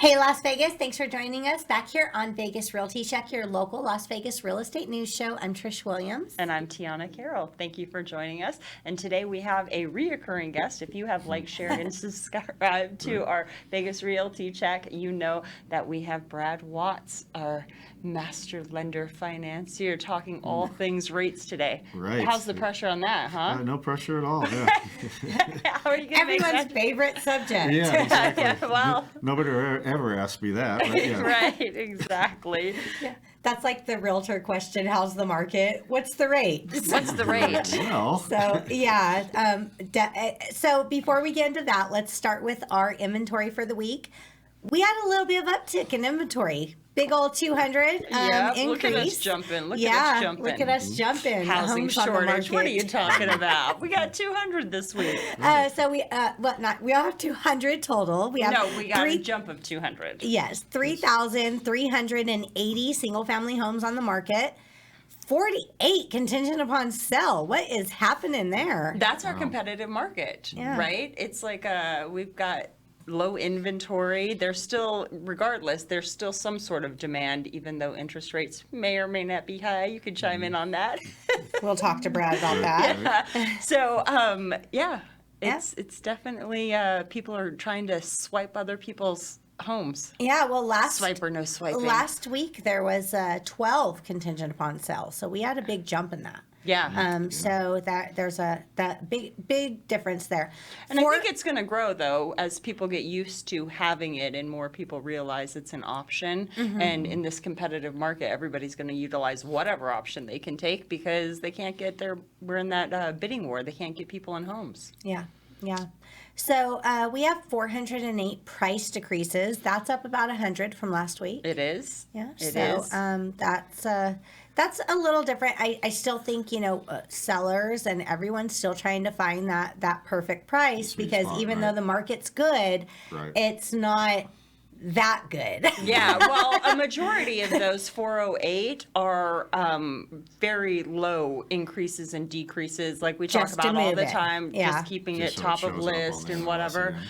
Hey, Las Vegas. Thanks for joining us back here on Vegas Realty Check, your local Las Vegas real estate news show. I'm Trish Williams. And I'm Tiana Carroll. Thank you for joining us. And today we have a reoccurring guest. If you have liked, shared, and subscribed to our Vegas Realty Check, you know that we have Brad Watts, our master lender financier, talking all things rates today. Right. How's the pressure on that, huh? No pressure at all. Yeah. How are you going to make Everyone's that? favorite subject. Yeah, exactly. Yeah, well. Nobody ever asked me that. But yeah. Right, exactly. Yeah. That's like the realtor question. How's the market? What's the rate? What's the rate? Well, So, yeah. So before we get into that, let's start with our inventory for the week. We had a little bit of uptick in inventory. Big old 200 Yeah, increase. look at us jumping. Look at us jumping. Look at us jumping. Housing Homes on the shortage. What are you market. talking about? We got 200 this week. So we we all have 200 total. We have No, we got a jump of 200. Yes, 3,380 single family homes on the market. 48 contingent upon sale. What is happening there? That's our competitive market, Yeah. right? It's like we've got low inventory. There's still, regardless, there's still some sort of demand, even though interest rates may or may not be high. You could chime in on that. We'll talk to Brad about that. So, it's definitely people are trying to swipe other people's homes. Yeah, well, Swipe or no swiping. last week there was 12 contingent upon sale, so we had a big jump in that. Yeah. So that there's that big difference there. And I think it's going to grow, though, as people get used to having it and more people realize it's an option. And in this competitive market, everybody's going to utilize whatever option they can take because they can't get we're in that bidding war. They can't get people in homes. Yeah. So we have 408 price decreases. That's up about 100 from last week. It is. Yeah. It So is. that's a little different. I still think, sellers and everyone's still trying to find that perfect price Sweet because spot, even right. though the market's good, Right. it's not that good. Yeah, well, a majority of those 408 are very low increases and decreases, like we talk Just to about all move the it. time, Yeah. just keeping Just it so it top of shows up on list the and MLS whatever. again.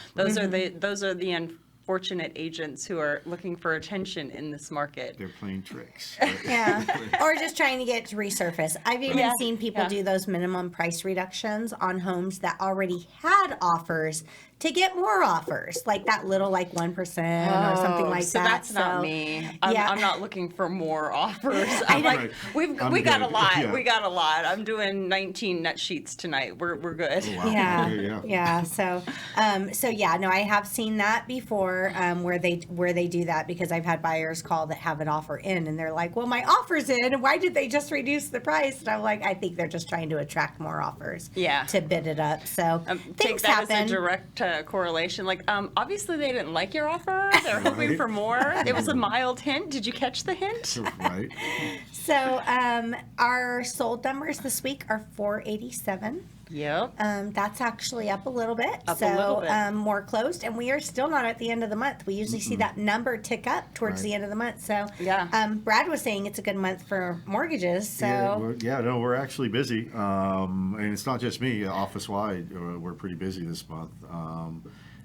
Those are the unfortunate agents who are looking for attention in this market. They're playing tricks. Yeah. Or just trying to get to resurface. I've even Yeah. seen people Yeah. do those minimum price reductions on homes that already had offers to get more offers, like that little 1% or something like so that. that's not me. I'm not looking for more offers. I'm know. like, Right. we I'm got a good. lot. Yeah. We got a lot. I'm doing 19 net sheets tonight. We're good. Wow. Yeah, Yeah. yeah. So yeah, no, I have seen that before, where they do that because I've had buyers call that have an offer in, and they're like, "Well, my offer's in, and why did they just reduce the price?" And I'm like, "I think they're just trying to attract more offers, Yeah. to bid it up." So Take things that happen. as a direct correlation. Like, obviously they didn't like your offer. They're hoping Right. for more. It was a mild hint. Did you catch the hint? Right. So our sold numbers this week are 487. Yep. That's actually up a little bit. Up a so little bit. More closed, and we are still not at the end of the month. We usually see that number tick up towards Right. the end of the month. So Yeah. Brad was saying it's a good month for mortgages. So We're actually busy, and it's not just me. Office wide, we're pretty busy this month,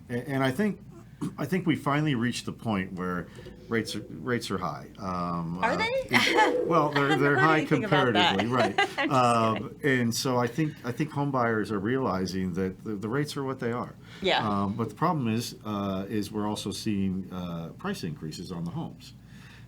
and I think we finally reached the point where rates are high. Are they? Well, they're heard high anything about that. comparatively, right? I'm just And so I think home buyers are realizing that the rates are what they are. Yeah. But the problem is we're also seeing price increases on the homes.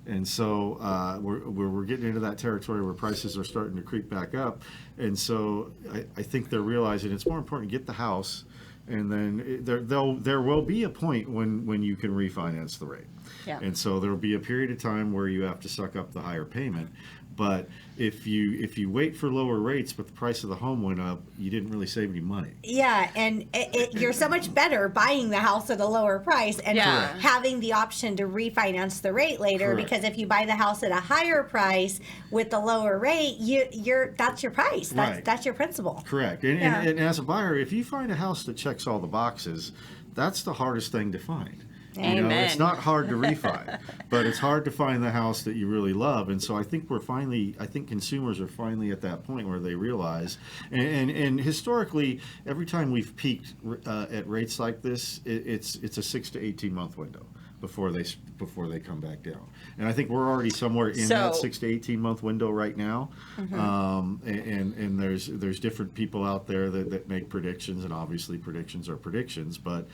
And so we're getting into that territory where prices are starting to creep back up. And so I think they're realizing it's more important to get the house, and then there will be a point when you can refinance the rate. Yeah. And so there will be a period of time where you have to suck up the higher payment. But if you wait for lower rates, but the price of the home went up, you didn't really save any money. yeah, and you're so much better buying the house at a lower price and Yeah. having the option to refinance the rate later. Correct. Because if you buy the house at a higher price with the lower rate, that's your price. Right. That's your principal. Correct. And as a buyer, if you find a house that checks all the boxes, that's the hardest thing to find. Amen. It's not hard to refi, but it's hard to find the house that you really love. And so I think consumers are finally at that point where they realize, and historically, every time we've peaked at rates like this, it's a 6 to 18 month window before they come back down. And I think we're already somewhere in that So- 6 to 18 month window right now. And there's different people out there that make predictions, and obviously predictions are predictions, but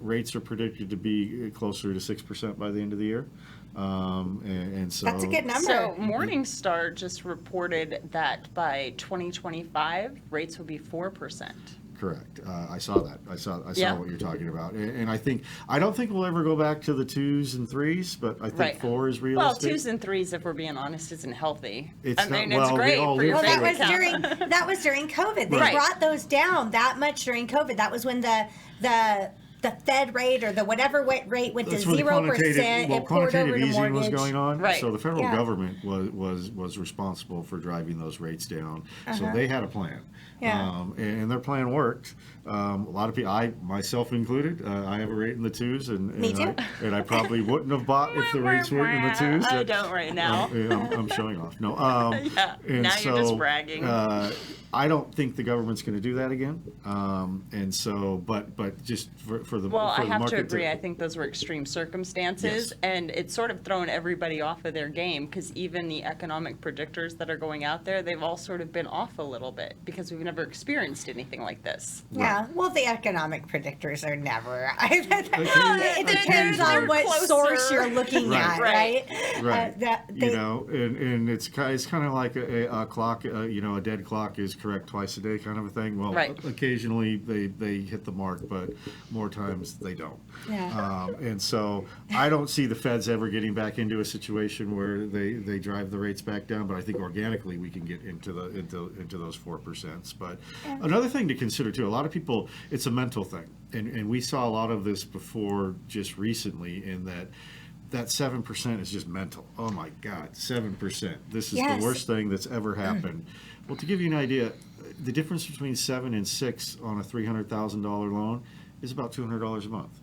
rates are predicted to be closer to 6% by the end of the year. And so That's a good number. So Morningstar just reported that by 2025, rates will be 4%. Correct. I saw that. I saw Yeah. what you're talking about, and I don't think we'll ever go back to the 2s and 3s, but I think Right. 4 is Well, realistic. 2s and 3s, if we're being honest, isn't healthy. It's I mean, not- it's well, we great all for your live Well, through that bank was account. that was during COVID. They Right. brought those down that much during COVID. That was when the Fed rate or the whatever rate went to That's where the 0%. It poured quantitative over to easing was mortgage. going on. Right. So the federal Yeah. government was responsible for driving those rates down. So they had a plan. Yeah. And their plan worked. A lot of people, I myself included, I have a rate in the 2s, Me too. I probably wouldn't have bought if the rates weren't in the 2s. I don't right now. I'm showing off. No. Yeah, and now you're just bragging. I don't think the government's going to do that again. And so, but just for the Well, for I the have to market agree. I think those were extreme circumstances, Yes. and it's sort of thrown everybody off of their game because even the economic predictors that are going out there, they've all sort of been off a little bit because we've never experienced anything like this. Yeah, well, the economic predictors are never. It They're depends on what closer. source you're looking Right. at, Right. right? Right. They, And it's kind of like a clock. A dead clock is correct twice a day, kind of a thing. Well, Right. occasionally they hit the mark, but more times they don't. Yeah. And so I don't see the Feds ever getting back into a situation where they drive the rates back down. But I think organically we can get into those 4%. But another thing to consider too, a lot of people, it's a mental thing, and we saw a lot of this before just recently in that 7% is just mental. Oh my God, 7%. This is Yes. the worst thing that's ever happened. Well, to give you an idea, the difference between 7 and 6 on a $300,000 loan is about $200 a month.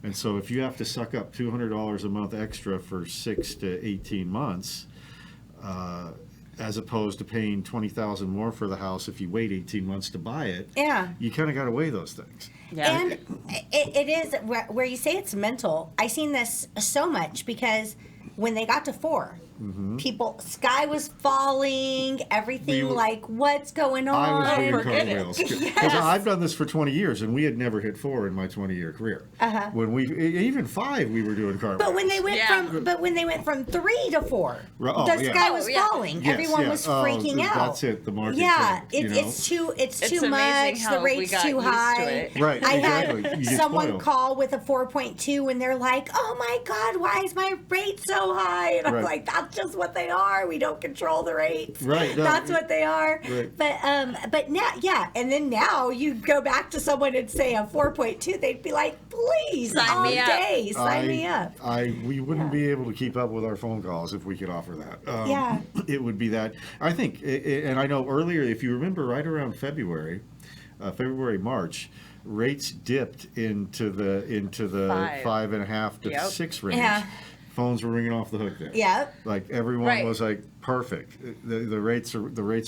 And so if you have to suck up $200 a month extra for 6 to 18 months, as opposed to paying $20,000 more for the house if you wait 18 months to buy it, Yeah. you kind of got to weigh those things. Yeah. And it is where you say it's mental. I seen this so much because when they got to 4, people, sky was falling, everything We- like, what's going on? I was doing forget it. cartwheels because I've done this for 20 years, and we had never hit 4 in my 20-year career. When even 5, we were doing cartwheels. But when they went Yeah. from 3 to 4, Oh, the yeah. sky Oh, was yeah. falling. Yes, Everyone yeah. was Oh, freaking out. that's it, the market Yeah, tanked, you know? it's too It's much. amazing how The we rate's got too used to high. it. Right, I exactly. You had get someone spoiled. call with a 4.2, and they're like, "Oh my God, why is my rate so high?" And I'm Right. like, "That's just what they are. We don't control the rates. Right, no, That's what they are." right. But now, yeah, and then now you go back to someone and say a 4.2, they'd be like, "Please, Sign all me up." day, sign me up." We wouldn't be able to keep up with our phone calls if we could offer that. Yeah. It would be that. I think, and I know earlier, if you remember, right around February, March, rates dipped into the 5.5 to Yep. 6 range. Yeah. Phones were ringing off the hook there. Yep. Like everyone Right. was like, perfect. The rates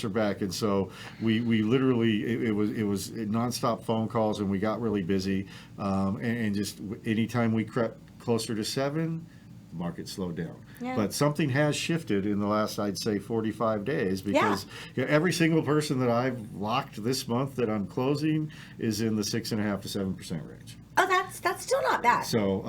are back, and so we literally it was nonstop phone calls, and we got really busy, and just anytime we crept closer to 7, the market slowed down. Yeah. But something has shifted in the last, I'd say, 45 days, because every single person that I've locked this month that I'm closing is in the 6.5 to 7% range. Oh, that's still not bad. So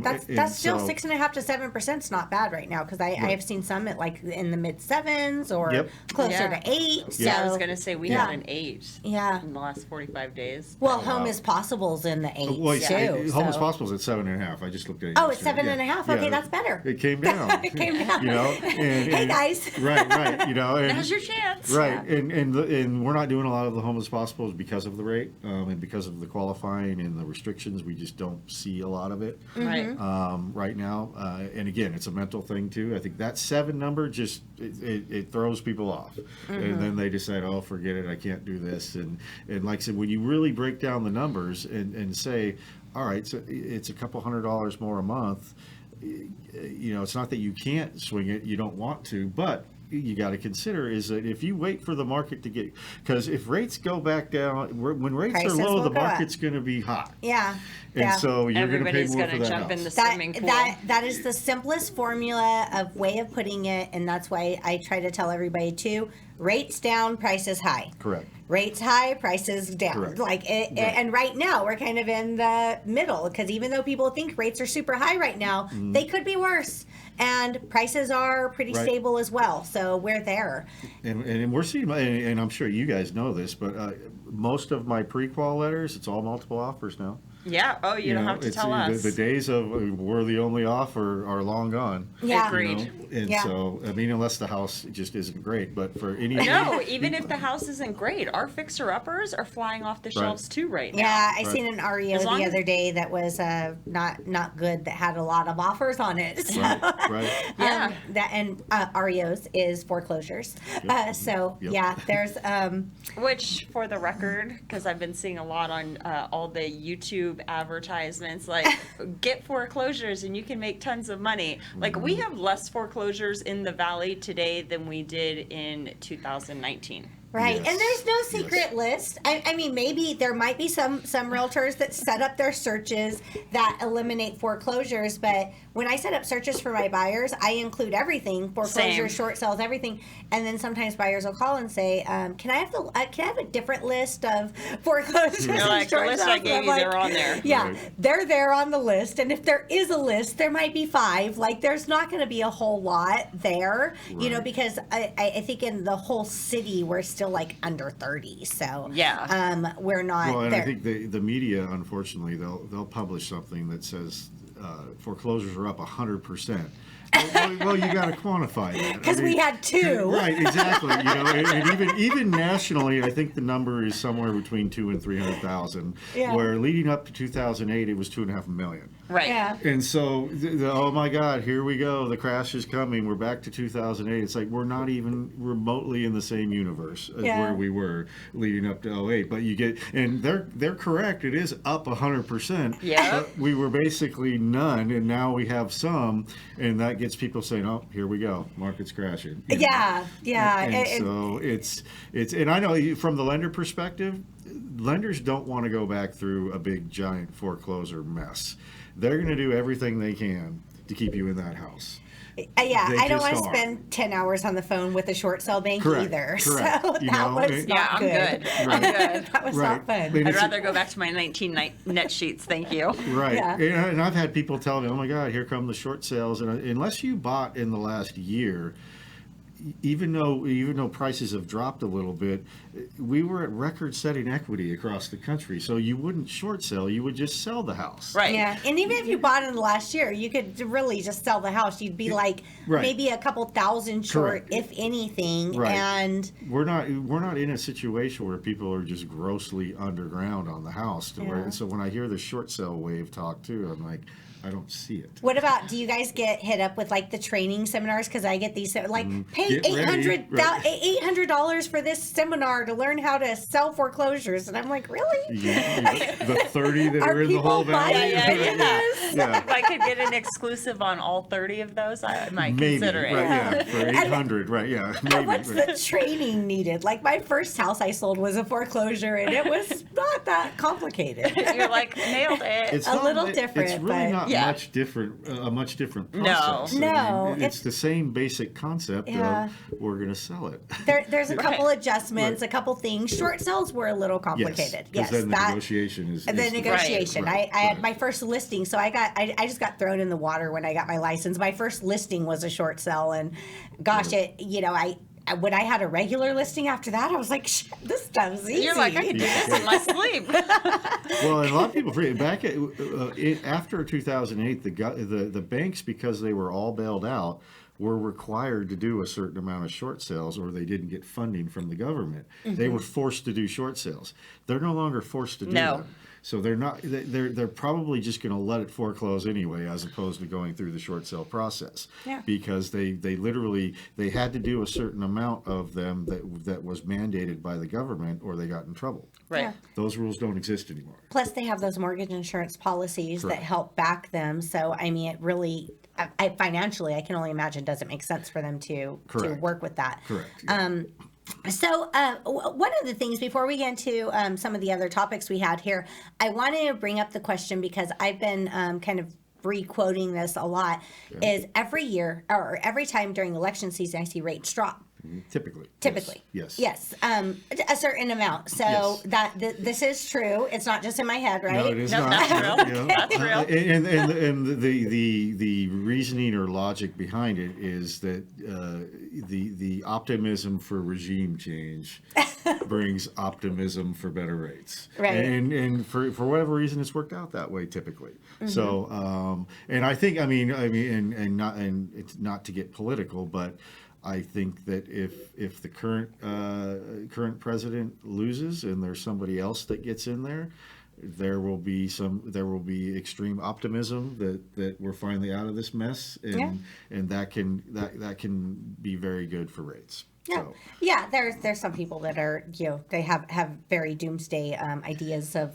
That's still so- 6.5 to 7% is not bad right now, because I have seen some at like in the mid 7s or Yep. closer Yeah. to 8. So Yeah, I was gonna say we yeah. had an 8 Yeah. in the last 45 days. Well, Home is Possible's in the 8s Well, too. Home is so- Possible is at 7.5. I just looked at it. Oh, it's yesterday. 7.5? Okay, that's better. It came down. It came down. You know, Hey, guys. Right. You know, and, Now's your chance. right, and we're not doing a lot of the Home is Possible because of the rate, and because of the qualifying and the restrictions. We just don't see a lot of it Right. right now. And again, it's a mental thing too. I think that 7 number just it throws people off, and then they decide, oh, forget it, I can't do this. And like I said, when you really break down the numbers and say, all right, so it's a couple $100 more a month. You know, it's not that you can't swing it, you don't want to, but you got to consider is that if you wait for the market to get, because if rates go back down, when rates Prices are low, will the go up. market's going to be hot. Yeah. And Yeah. so you're going to pay Everybody's more going for to that jump in the house. swimming pool. That is the simplest formula of way of putting it, and that's why I try to tell everybody too: rates down, prices high. Correct. Rates high, prices down. Correct. Like and right now we're kind of in the middle, because even though people think rates are super high right now, they could be worse, and prices are pretty Right. stable as well. So we're there. And we're seeing, and I'm sure you guys know this, but most of my pre-qual letters, it's all multiple offers now. Yeah. Oh, you don't know, have to it's tell us. The days of we're the only offer are long gone. Yeah. Agreed. You know? And Yeah. so, I mean, unless the house just isn't great, but for any No, even if the house isn't great, our fixer-uppers are flying off the shelves too right now. Yeah, I Right. seen an REO As long the as- other day that was not good, that had a lot of offers on it. So, right. Yeah. that and REOs is foreclosures. So Yep. yeah, there's Which, for the record, because I've been seeing a lot on all the YouTube advertisements, like get foreclosures and you can make tons of money. Like we have less foreclosures in the Valley today than we did in 2019. right, Yes. and there's no secret list. I mean, maybe there might be some realtors that set up their searches that eliminate foreclosures, but when I set up searches for my buyers, I include everything: foreclosures, Same. short sales, everything. And then sometimes buyers will call and say, "Can I have a different list of foreclosures You're and like, the short list I sales?" And gave I'm you, they're on there. Yeah, Right. they're there on the list, and if there is a list, there might be 5. Like, there's not going to be a whole lot there, you know, Right. because I think in the whole city we're still like under 30, so Yeah. we're not Well, and there. I think the media, unfortunately, they'll publish something that says foreclosures are up 100%. Well, you got to quantify that. Because we had 2. Right, exactly. You know, and even nationally, I think the number is somewhere between 2 and 300,000. Yeah. Where leading up to 2008, it was 2.5 million. Right. Yeah. And so, oh my God, here we go. The crash is coming. We're back to 2008. It's like we're not even remotely in the same universe as Yeah. where we were leading up to '08. But you get, and they're correct. It is up 100%. Yeah. But we were basically none, and now we have some, and that gets people saying, "Oh, here we go. Market's crashing." You know? Yeah, yeah. And so it's, and I know from the lender perspective, lenders don't want to go back through a big giant foreclosure mess. They're going to do everything they can to keep you in that house. Yeah, They I don't want just to are. spend 10 hours on the phone with a short sell bank Correct, either. correct. So You that know, was it- not Yeah, I'm good. I'm good. That was Right. not fun. And I'd it's- rather go back to my 19 net sheets. Thank you. Right. Yeah. And I've had people tell me, "Oh my God, here come the short sales." And unless you bought in the last year, even though prices have dropped a little bit, we were at record-setting equity across the country. So you wouldn't short sell; you would just sell the house. Right. Yeah, and even if you bought in the last year, you could really just sell the house. You'd be like Right. maybe a couple thousand short, Correct. if anything. Right. And We're not in a situation where people are just grossly underground on the house. Yeah. So when I hear the short sale wave talk too, I'm like, I don't see it. what about, do you guys get hit up with like the training seminars? Because I get these, like, pay Get ready. $800 for this seminar to learn how to sell foreclosures. And I'm like, really? The 30 that Are are in the whole people valley. buying Yeah. If I could get an exclusive on all 30 of those, I might Maybe, consider it. right? Yeah, for 800, right? Yeah, maybe. What's right. the training needed? Like, my first house I sold was a foreclosure, and it was not that complicated. You're like, nailed it. It's a little different, It's really but- not Yeah. much different. A much different No. process. No, I mean, it's- it's the same basic concept Yeah. of we're going to sell it. There's a couple Right. adjustments, Right. a couple things. Short sales were a little complicated. Yes, Yes, then the that. negotiation is The the- negotiation. Right, I had right. my first listing, so I just got thrown in the water when I got my license. My first listing was a short sell, and gosh, when I had a regular listing after that, I was like, this stuff's easy. You're like, I could do this in my sleep. Well, and a lot of people forget back after 2008, the banks, because they were all bailed out, were required to do a certain amount of short sales, or they didn't get funding from the government. They were forced to do short sales. They're no longer forced to do No. that. So they're probably just going to let it foreclose anyway, as opposed to going through the short sale process. Yeah. Because they literally they had to do a certain amount of them that was mandated by the government, or they got in trouble. Right. Yeah. Those rules don't exist anymore. Plus, they have those mortgage insurance policies Correct. that help back them. So, I mean, it really, financially, I can only imagine doesn't make sense for them to Correct. work with that. Correct. Yeah. So, one of the things before we get into some of the other topics we had here, I wanted to bring up the question because I've been kind of re-quoting this a lot. Is every year or every time during election season, I see rates drop. Typically. Yes. Yes. A certain amount. So Yes. this is true. It's not just in my head, right? No, it is No, not. that's real. That's real. And the reasoning or logic behind it is that the optimism for regime change brings optimism for better rates. Right. And for whatever reason, it's worked out that way typically. So and I think and it's not to get political, but I think that if the current president loses and there's somebody else that gets in there will be extreme optimism that we're finally out of this mess, and that can be very good for rates. Yeah, So, yeah. There's some people that are they have very doomsday ideas of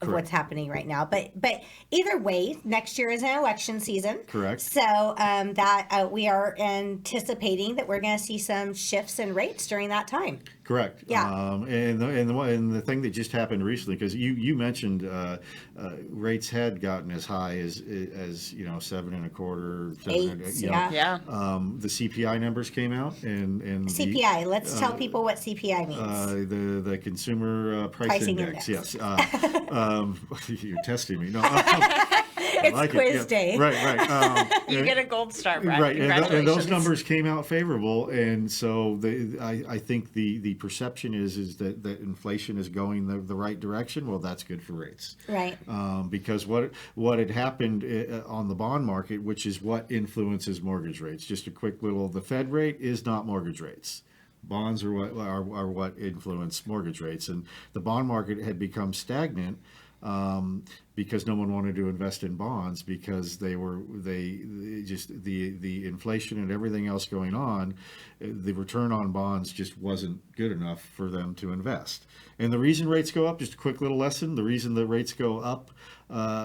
what's happening right now. But either way, next year is an election season. Correct. So that we are anticipating that we're going to see some shifts in rates during that time. Correct. Yeah. And the thing that just happened recently, because you mentioned rates had gotten as high as 7.25, 7. Eight, You know, yeah. Yeah. The CPI numbers came out, and CPI. Let's tell people what CPI means. the consumer price Pricing index. index. Yes. You're testing me. No. It's like quiz it. day. Right. You get a gold star, Brad. Right, and Congratulations. those numbers came out favorable, and so I think the perception is that inflation is going the right direction. Well, that's good for rates, Right. because what had happened on the bond market, which is what influences mortgage rates. Just a quick little: the Fed rate is not mortgage rates. Bonds are what influence mortgage rates, and the bond market had become stagnant. Because no one wanted to invest in bonds because the inflation and everything else going on, the return on bonds just wasn't good enough for them to invest. And the reason rates go up, just a quick little lesson, the reason the rates go up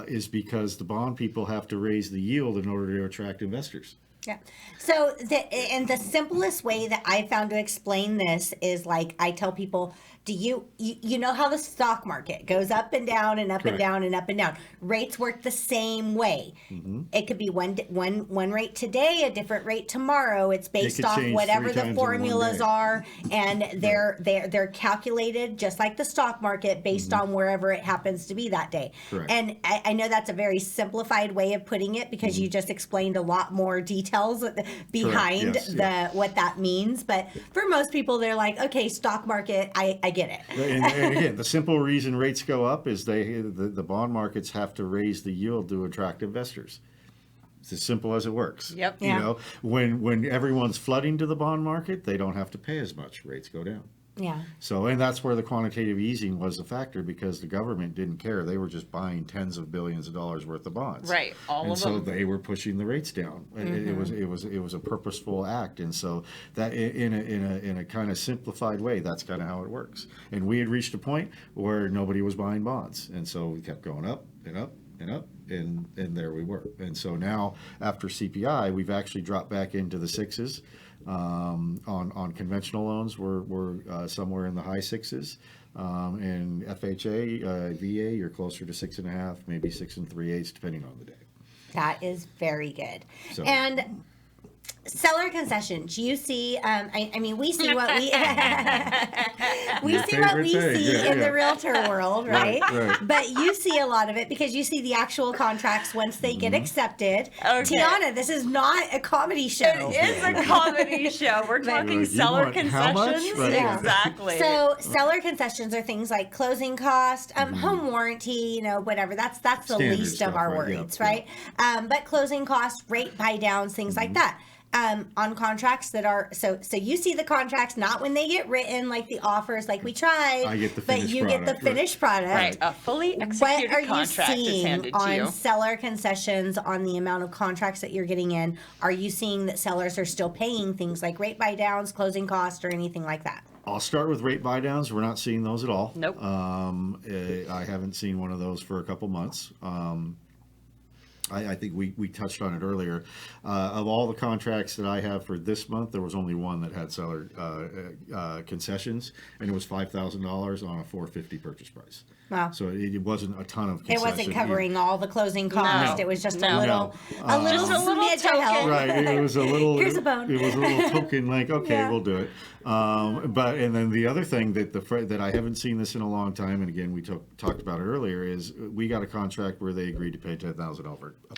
is because the bond people have to raise the yield in order to attract investors. Yeah. So the simplest way that I found to explain this is like I tell people, do you know how the stock market goes up and down and up and Correct. down and up and down? Rates work the same way. It could be one rate today, a different rate tomorrow. It's based could off change whatever 3 the times in one formulas day. are, and they're calculated just like the stock market based on wherever it happens to be that day. Correct. And I know that's a very simplified way of putting it because you just explained a lot more details behind Yes, what that means. But for most people, they're like, okay, stock market, I get it. And again, the simple reason rates go up is the bond markets have to raise the yield to attract investors. It's as simple as it works. Yep. Yeah. You know, when everyone's flooding to the bond market, they don't have to pay as much. Rates go down. Yeah. So, and that's where the quantitative easing was a factor because the government didn't care. They were just buying tens of billions of dollars worth of bonds. Right, all and of so them. they were pushing the rates down. And it was a purposeful act. And so that in a kind of simplified way, that's kind of how it works. And we had reached a point where nobody was buying bonds. And so we kept going up and up and up, and there we were. And so now after CPI, we've actually dropped back into the sixes. On conventional loans, we're somewhere in the high sixes. And FHA, VA, you're closer to 6.5, maybe 6 3/8, depending on the day. That is very good. So- And seller concessions, you see, I mean, we see what we Your see what favorite we thing, see yeah, in yeah. the realtor world, right? Right. But you see a lot of it because you see the actual contracts once they get accepted. Okay. Tiana, this is not a comedy show. It is a comedy show. We're talking You seller want how much? concessions. Right. Yeah. Exactly. So seller concessions are things like closing cost, home warranty, whatever. That's the Standard least stuff, of our right, yeah, worries, yeah. right? But closing costs, rate buy downs, things like that. On contracts that are so you see the contracts not when they get written, like the offers, like we tried. I get the but finished you get the product. finished product. Right, a fully What executed are you contract is seeing handed to on you. seller concessions, on the amount of contracts that you're getting in? Are you seeing that sellers are still paying things like rate buy downs, closing costs, or anything like that? I'll start with rate buy downs. We're not seeing those at all. Nope. I haven't seen one of those for a couple months. I think we touched on it earlier. Of all the contracts that I have for this month, there was only one that had seller concessions, and it was $5,000 on a $450 purchase price. Wow. So it wasn't a ton of It concession. wasn't covering all the closing costs. No. It was just No. a little No. Just a little smidge of help. token. Right, it was a little. Here's a bone. It was a little token, like, okay, Yeah. we'll do it. But and then the other thing that I haven't seen this in a long time, and again we talked about it earlier, is we got a contract where they agreed to pay $10,000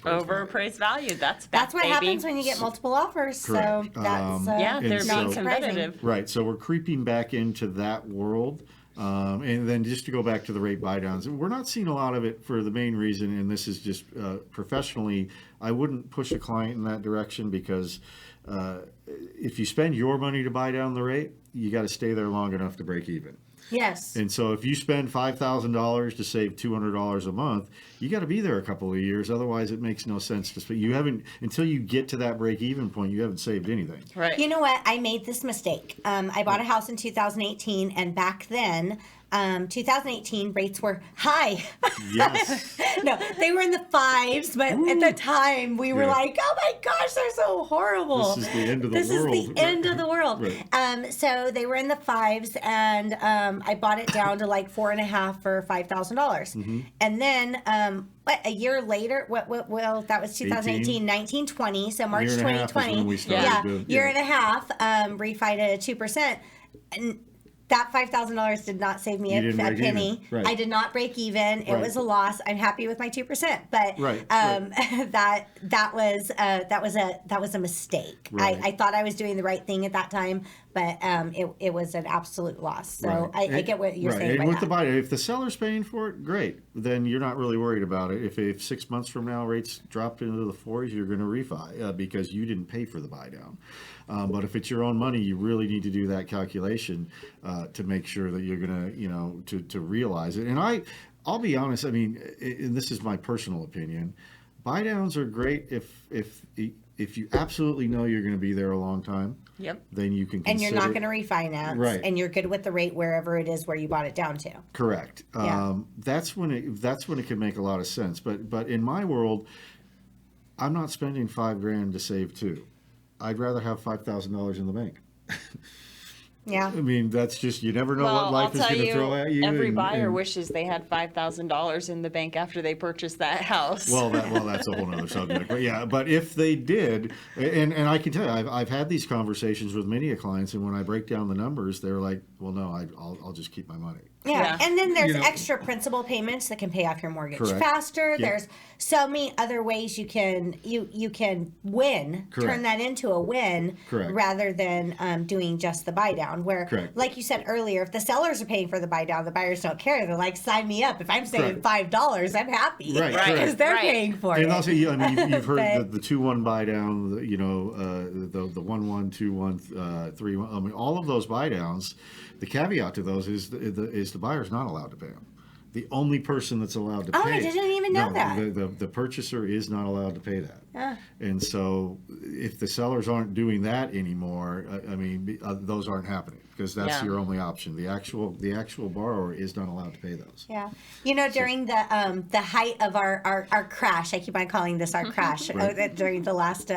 over Appraised value. That's That's what baby. happens when you get multiple offers. Correct. So that's Yeah, And they're so- being not surprising. competitive. Right, so we're creeping back into that world. And then just to go back to the rate buy downs, we're not seeing a lot of it for the main reason, and this is just professionally, I wouldn't push a client in that direction because if you spend your money to buy down the rate, you got to stay there long enough to break even. Yes. And so if you spend $5,000 to save $200 a month, you got to be there a couple of years. Otherwise, it makes no sense to spend. You haven't, until you get to that break even point, you haven't saved anything. Right. You know what? I made this mistake. I bought a house in 2018, and back then, 2018 rates were high. Yes. No, they were in the fives, but at the time we were Yeah. like, "Oh my gosh, they're so horrible." This is the end of the This world. is the end of the world. Right. So they were in the fives, and I bought it down to like 4.5 for $5,000, Mm-hmm. and then a year later, well, that was 2018, 19, 20, so March Year and a half is 2020. when we started Yeah, to- year yeah. and a half, refied at 2%. And that $5,000 did not save me You a didn't break penny. even. Right. I did not break even. It Right. was a loss. I'm happy with my 2%, but Right, that was a mistake. Right. I thought I was doing the right thing at that time, but it was an absolute loss. So Right. I get what you're right. saying. And by with that. the buyer, if the seller's paying for it, great. Then you're not really worried about it. If 6 months from now rates dropped into the fours, you're going to refi because you didn't pay for the buy down. But if it's your own money, you really need to do that calculation to make sure that you're going to realize it. And I'll be honest. I mean, and this is my personal opinion. Buy downs are great if you absolutely know you're going to be there a long time. Yep. Then you can. And you're not going consider- to refinance, Right. and you're good with the rate wherever it is where you bought it down to. Correct. Yeah. That's when it can make a lot of sense. But in my world, I'm not spending $5,000 to save two. I'd rather have $5,000 in the bank. Yeah. I mean, that's just, you never know what Well, life I'll is tell going to you, throw at you. every and- buyer and- wishes they had $5,000 in the bank after they purchased that house. Well, that's a whole other subject. But yeah, but if they did, and I can tell you, I've had these conversations with many clients, and when I break down the numbers, they're like, "Well, no, I'll just keep my money." Yeah. Yeah. And then there's You know- extra principal payments that can pay off your mortgage Correct. faster. Yep. There's so many other ways you can win, Correct. turn that into a win Correct. rather than doing just the buy down. Where, Correct. like you said earlier, if the sellers are paying for the buy down, the buyers don't care. They're like, sign me up. If I'm saving $5, I'm happy. Right, Right. Because they're Right. paying for And it. also, I mean, you've heard But- the 2-1 buy down, the 1-1, 2-1, 3-1. I mean, all of those buy downs. The caveat to those is the buyer's not allowed to pay them. The only person that's allowed to pay. Oh, I didn't even know that. The purchaser is not allowed to pay that. Ah. And so, if the sellers aren't doing that anymore, I mean, those aren't happening because that's Yeah. your only option. The actual borrower is not allowed to pay those. Yeah, during the height of our crash, I keep on calling this our crash. Right. During the last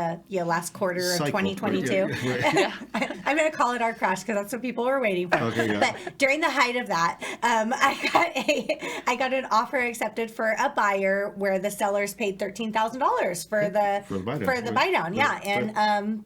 quarter of Cycle. 2022, Yeah, right. I'm going to call it our crash because that's what people were waiting for. Okay, yeah. But during the height of that, I got an offer accepted for a buyer where the sellers paid $13,000 for the For the buy down, for the right. buy down. Yeah, Right. and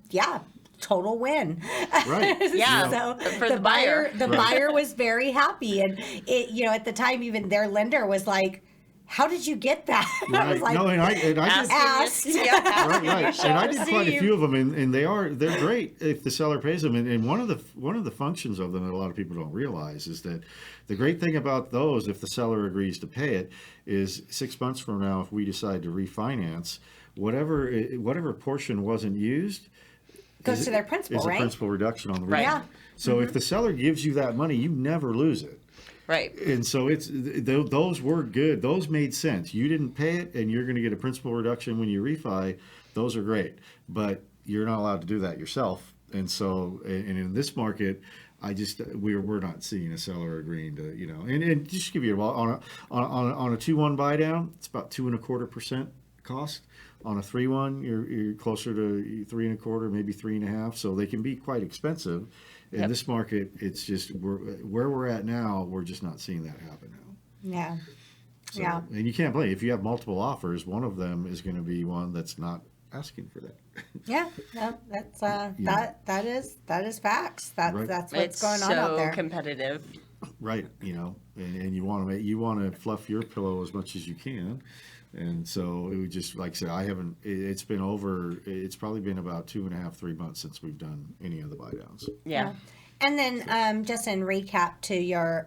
total win. Right. Yeah. So For the buyer. the Right. buyer was very happy, and at the time, even their lender was like, "How did you get that?" I Right. was like, No, and I did. Asked. Yeah, Right, right. And I did quite a receive. few of them, and they're great if the seller pays them. And one of the functions of them that a lot of people don't realize is that the great thing about those, if the seller agrees to pay it, is 6 months from now, if we decide to refinance, whatever portion wasn't used, Goes to their principal, is a right? principal reduction on the Right. refi. Yeah. So if the seller gives you that money, you never lose it. Right. And so those were good. Those made sense. You didn't pay it, and you're going to get a principal reduction when you refi. Those are great, but you're not allowed to do that yourself. And so, and in this market, we're not seeing a seller agreeing to, and just to give you on a 2-1 buy down, it's about 2.25% cost. On a 3-1, you're closer to 3.25, maybe 3.5. So they can be quite expensive. In this market, it's just where we're at now. We're just not seeing that happen now. Yeah. So, Yeah. And you can't blame. If you have multiple offers, one of them is going to be one that's not asking for that. Yeah. No, that's that is facts. That's Right. that's what's It's going on out so there. competitive. Right. And you want to fluff your pillow as much as you can. And so it would just, like I said, it's probably been about 2.5, 3 months since we've done any of the buy downs. Yeah. And then just in recap to your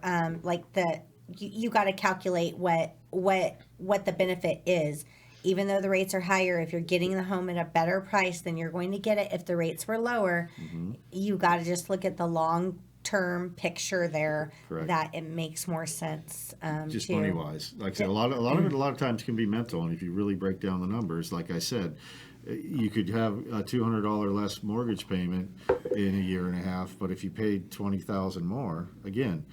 you got to calculate what the benefit is. Even though the rates are higher, if you're getting the home at a better price than you're going to get it if the rates were lower, you got to just look at the long-term picture there. Correct. That it makes more sense. Just to, money wise, like I said, a lot of it a lot of times can be mental, and if you really break down the numbers, like I said, you could have a $200 less mortgage payment in a year and a half, but if you paid $20,000 more, again,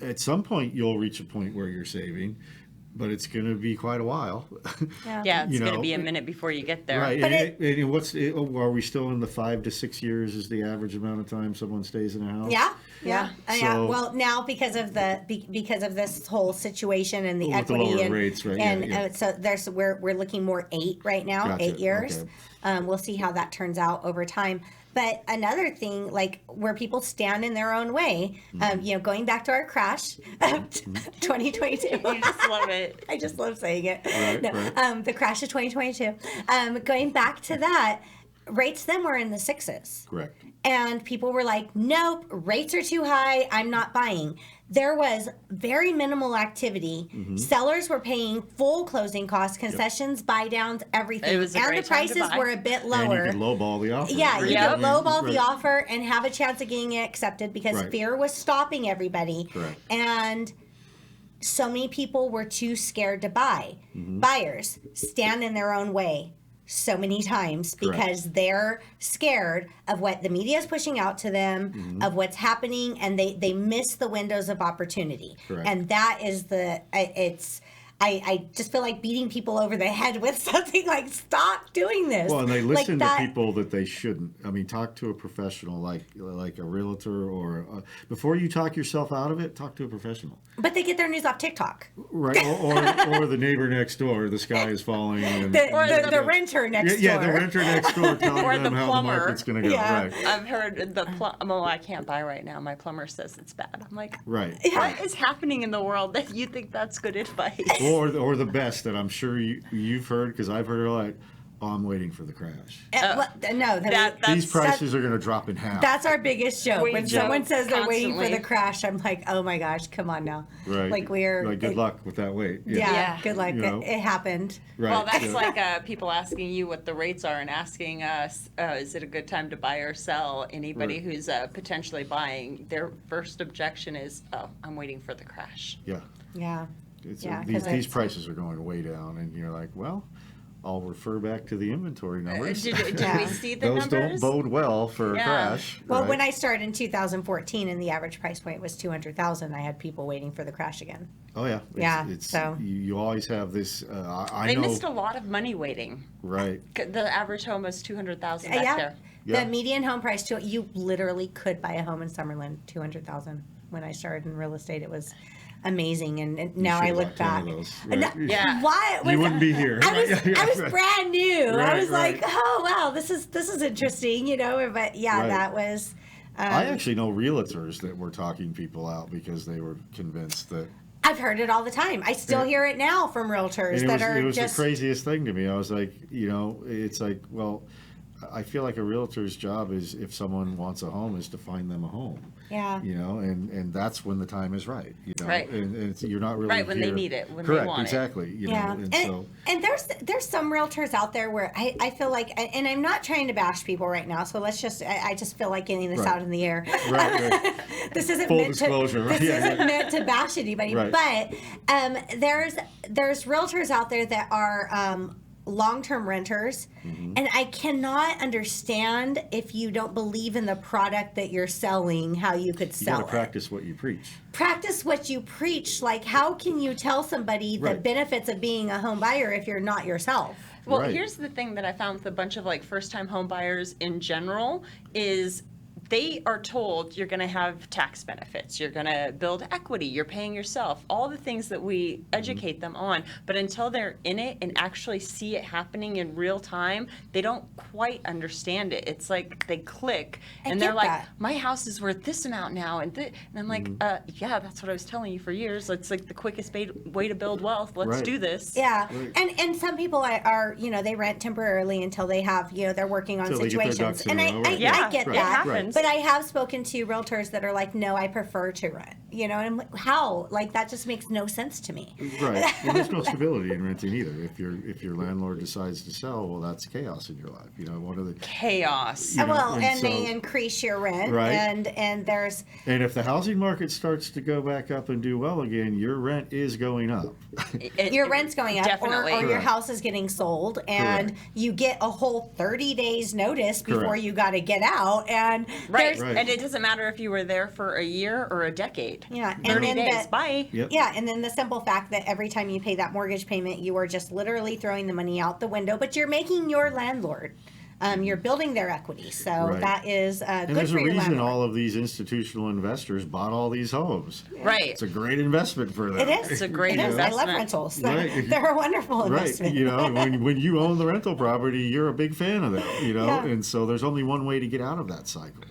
at some point you'll reach a point where you're saving, but it's going to be quite a while. Yeah, it's going to be a minute before you get there. Right. But Are we still in the 5 to 6 years is the average amount of time someone stays in a house? Yeah. So- Well, now because of this whole situation and the With the equity lower and rates, right, and yeah. So we're looking more 8 right now, Gotcha, 8 years. okay. We'll see how that turns out over time. But another thing, like where people stand in their own way, going back to our crash of 2022. You just love it. I just love saying it. Right, No, right. the crash of 2022. Going back to that, rates then were in the 6s. Correct. And people were like, nope, rates are too high. I'm not buying. There was very minimal activity. Sellers were paying full closing costs, concessions, buy downs, everything. It was a and great the time to prices buy. were a bit And lower. you could lowball the offer. Yeah, you Yep. could lowball the Right. offer and have a chance of getting it accepted because Right. fear was stopping everybody. Correct. And so many people were too scared to buy. Buyers stand in their own way so many times Correct. because they're scared of what the media is pushing out to them, of what's happening, and they miss the windows of opportunity. Correct. And that is I just feel like beating people over the head with something like, stop doing this. Well, and they Like listen that- to people that they shouldn't. I mean, talk to a professional like a realtor or before you talk yourself out of it, talk to a professional. But they get their news off TikTok. Right. Or the neighbor next door, the sky is falling. And, The renter next door. Yeah, the renter next door telling Or them the how plumber. the market's going to go. Yeah. Right. I've heard I can't buy right now. My plumber says it's bad. I'm like, Right. what is happening in the world that you think that's good advice? Or the best that I'm sure you've heard, because I've heard it a lot. Oh, I'm waiting for the crash. No, These prices are going to drop in half. that's our biggest joke. We When joke someone says they're waiting for constantly. the crash, I'm like, oh my gosh, come on now. right. Like we're like good luck with that wait. Yeah, Yeah. good luck. You know. It happened. Right. Well, that's yeah. like people asking you what the rates are and asking us, is it a good time to buy or sell? Anybody Right. who's potentially buying, their first objection is, oh, I'm waiting for the crash. Yeah. Yeah. It's Yeah, 'cause these it's- prices are going way down, and you're like, well, I'll refer back to the inventory numbers. Did Yeah. we see the Those numbers? don't bode well for a Yeah. crash. Well, right? when I started in 2014 and the average price point was 200,000, I had people waiting for the crash again. Oh yeah. Yeah, It's, so- you always have this. I They know. missed a lot of money waiting. Right. The average home was 200,000 back Yeah. there. Yeah. The median home price, you literally could buy a home in Summerlin, 200,000. When I started in real estate, it was amazing. And now I should've look bought 10 back. of those, And right. Yeah. Why? You wouldn't be here. I was brand new. I Right, was like, right. oh wow, this is interesting, But yeah, Right. that was. I actually know realtors that were talking people out because they were convinced that. I've heard it all the time. I still Yeah. hear it now from realtors And that it are was just. the craziest thing to me. I was like, it's like, well, I feel like a realtor's job is, if someone wants a home, is to find them a home. Yeah. You know, and that's when the time is right. You know, Right. and you're not really Right, when they here- need it, when they correct, want it. exactly. You Yeah, know, and so and there's some realtors out there where I feel like, and I'm not trying to bash people right now, so let's just I just feel like getting this Right. out in the air. right. This isn't Full meant disclosure, to, right? This Yeah, isn't meant to bash anybody, Right. but there's realtors out there that are long-term renters, Mm-hmm. and I cannot understand, if you don't believe in the product that you're selling, how you could You sell got to it. practice what you preach. Practice what you preach. Like, how can you tell somebody the Right. benefits of being a home buyer if you're not yourself? Well, Right. here's the thing that I found with a bunch of like first-time home buyers in general is they are told you're going to have tax benefits, you're going to build equity, you're paying yourself, all the things that we educate them on. But until they're in it and actually see it happening in real time, they don't quite understand it. It's like they click I and they're get like, that. my house is worth this amount now. And I'm like, yeah, that's what I was telling you for years. It's like the quickest way to build wealth. Let's Right. do this. Yeah, Right. and some people are they rent temporarily until they have they're working on Till they get their situations, ducks in and a row, I right. Yeah, get it that. happens. But I have spoken to realtors that are like, no, I prefer to rent. And I'm like, how? Like, that just makes no sense to me. Right. Well, there's no stability in renting either. If your landlord decides to sell, well, that's chaos in your life. You know, one of the Chaos. you know, Well, and and so- they increase your rent, Right. and there's and if the housing market starts to go back up and do well again, your rent is going up. your rent's going up, Definitely. or your Correct. house is getting sold, and Correct. you get a whole 30 days notice before Correct. you got to get out, and Right. there's Right. And it doesn't matter if you were there for a year or a decade. Yeah, and 30 then days. the- Bye. Yep. Yeah, and then the simple fact that every time you pay that mortgage payment, you are just literally throwing the money out the window, but you're making your landlord. You're building their equity, so Right. that is And good there's for a your reason landlord. all of these institutional investors bought all these homes. Right. It's a great investment for them. It is. It's a great It is. I love investment. rentals. Right. They're a wonderful Right, investment. you know, when you own the rental property, you're a big fan of that, you know, Yeah. and so there's only one way to get out of that cycle.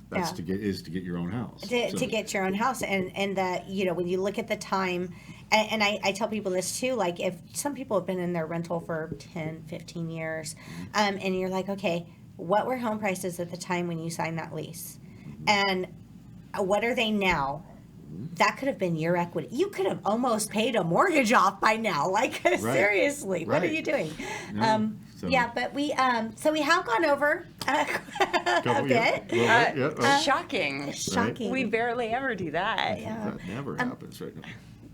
That's Yeah. to get your own house. to So- get your own house, and that when you look at the time, and I tell people this too, like, if some people have been in their rental for 10 15 years, and you're like, okay, what were home prices at the time when you signed that lease, and what are they now? That could have been your equity. You could have almost paid a mortgage off by now. Like, seriously, what are Right. you doing? No, so- Yeah, but we have gone over a Couple- bit. yeah, well, yeah, Shocking. Shocking. We barely ever do that. that never happens right now.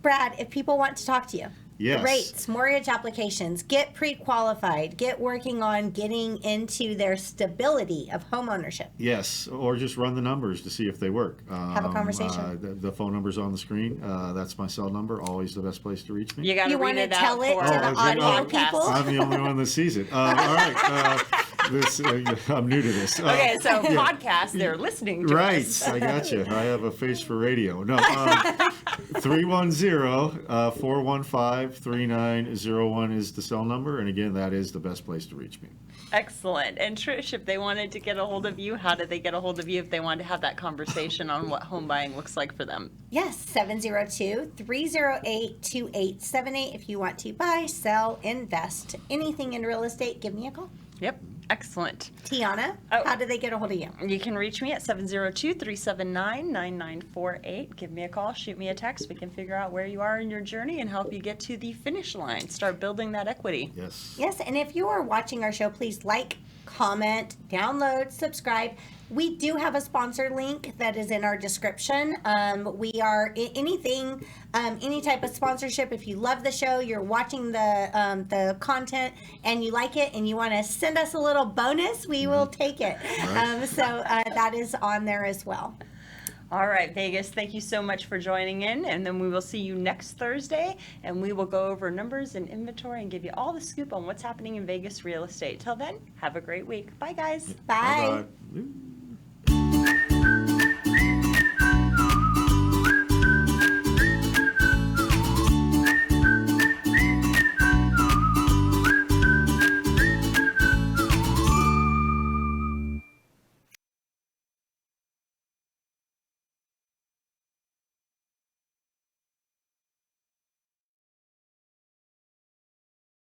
Brad, if people want to talk to you, Yes. rates, mortgage applications, get pre-qualified, get working on getting into their stability of home ownership. Yes, or just run the numbers to see if they work. Have a conversation. The phone number's on the screen. That's my cell number. Always the best place to reach me. You got to You read wanna it tell out it for to the our audio podcast. people? I'm the only one that sees it. All right. I'm new to this. Okay, so podcast, they're listening to Right, us. I got you. I have a face for radio. No, 310-415-3901 is the cell number, and again, that is the best place to reach me. Excellent. And Trish, if they wanted to get a hold of you, how did they get a hold of you if they wanted to have that conversation on what home buying looks like for them? Yes, 702-308-2878. If you want to buy, sell, invest, anything in real estate, give me a call. Yep. Excellent. Tiana, Oh. how do they get a hold of you? You can reach me at 702-379-9948. Give me a call, shoot me a text. We can figure out where you are in your journey and help you get to the finish line. Start building that equity. Yes. Yes, and if you are watching our show, please like, comment, download, subscribe. We do have a sponsor link that is in our description. We are anything, any type of sponsorship. If you love the show, you're watching the content, and you like it, and you want to send us a little bonus, we will take it. Right. So that is on there as well. All right, Vegas, thank you so much for joining in. And then we will see you next Thursday, and we will go over numbers and inventory and give you all the scoop on what's happening in Vegas real estate. Till then, have a great week. Bye, guys. Bye. Bye-bye.